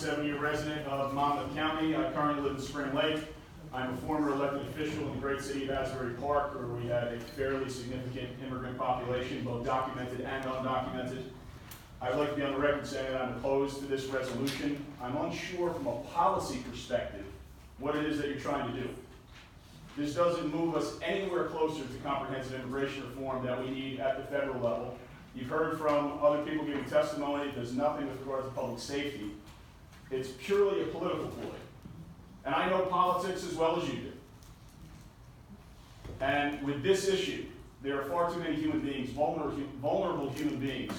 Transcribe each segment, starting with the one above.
57-year resident of Monmouth County. I currently live in Spring Lake. I'm a former elected official in the great city of Asbury Park, where we had a fairly significant immigrant population, both documented and undocumented. I'd like to be on the record saying that I'm opposed to this resolution. I'm unsure from a policy perspective what it is that you're trying to do. This doesn't move us anywhere closer to comprehensive immigration reform that we need at the federal level. You've heard from other people giving testimony. It does nothing with regard to public safety. It's purely a political ploy. And I know politics as well as you do. And with this issue, there are far too many human beings, vulnerable human beings,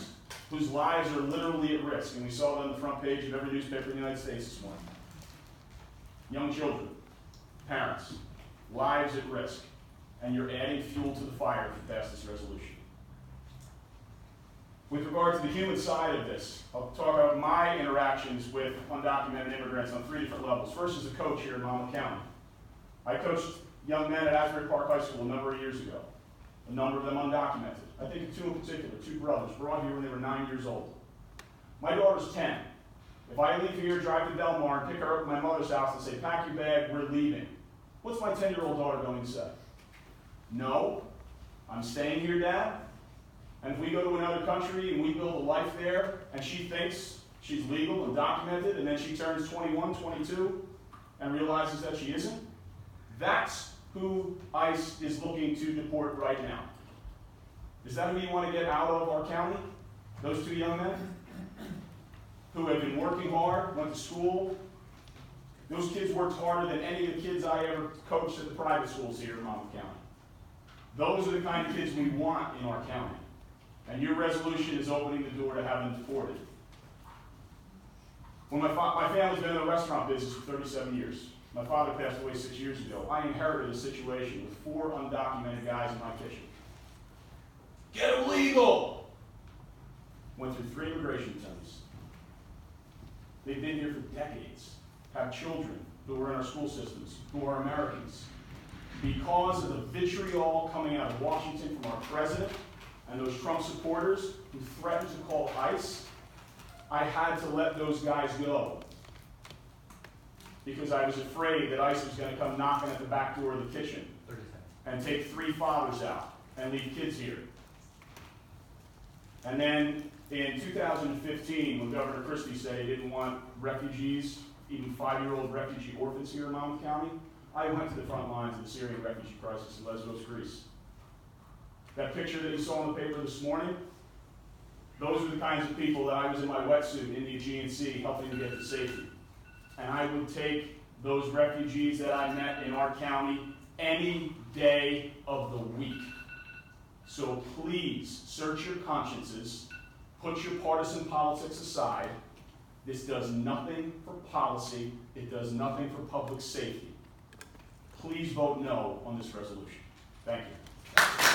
whose lives are literally at risk. And we saw that on the front page of every newspaper in the United States this morning. Young children, parents, lives at risk. And you're adding fuel to the fire if you pass this resolution. With regard to the human side of this, I'll talk about my interactions with undocumented immigrants on 3 different levels. First, as a coach here in Monmouth County. I coached young men at Asbury Park High School a number of years ago, a number of them undocumented. I think of 2 in particular, 2 brothers, brought here when they were 9 years old. My daughter's 10. If I leave here, drive to Belmar, and pick her up at my mother's house and say, pack your bag, we're leaving, what's my 10-year-old daughter going to say? No, I'm staying here, Dad. And if we go to another country and we build a life there, and she thinks she's legal and documented, and then she turns 21, 22, and realizes that she isn't, that's who ICE is looking to deport right now. Is that who you want to get out of our county? Those 2 young men? Who have been working hard, went to school. Those kids worked harder than any of the kids I ever coached at the private schools here in Monmouth County. Those are the kind of kids we want in our county. And your resolution is opening the door to have them deported. When my family's been in the restaurant business for 37 years. My father passed away 6 years ago. I inherited a situation with 4 undocumented guys in my kitchen. Get them legal! Went through 3 immigration attorneys. They've been here for decades, have children who are in our school systems, who are Americans. Because of the vitriol coming out of Washington from our president, and those Trump supporters who threatened to call ICE, I had to let those guys go. Because I was afraid that ICE was going to come knocking at the back door of the kitchen and take 3 fathers out and leave kids here. And then in 2015, when Governor Christie said he didn't want refugees, even 5-year-old refugee orphans here in Monmouth County, I went to the front lines of the Syrian refugee crisis in Lesbos, Greece. That picture that you saw in the paper this morning, those are the kinds of people that I was in my wetsuit in the Aegean Sea helping to get to safety. And I would take those refugees that I met in our county any day of the week. So please search your consciences, put your partisan politics aside. This does nothing for policy, it does nothing for public safety. Please vote no on this resolution. Thank you.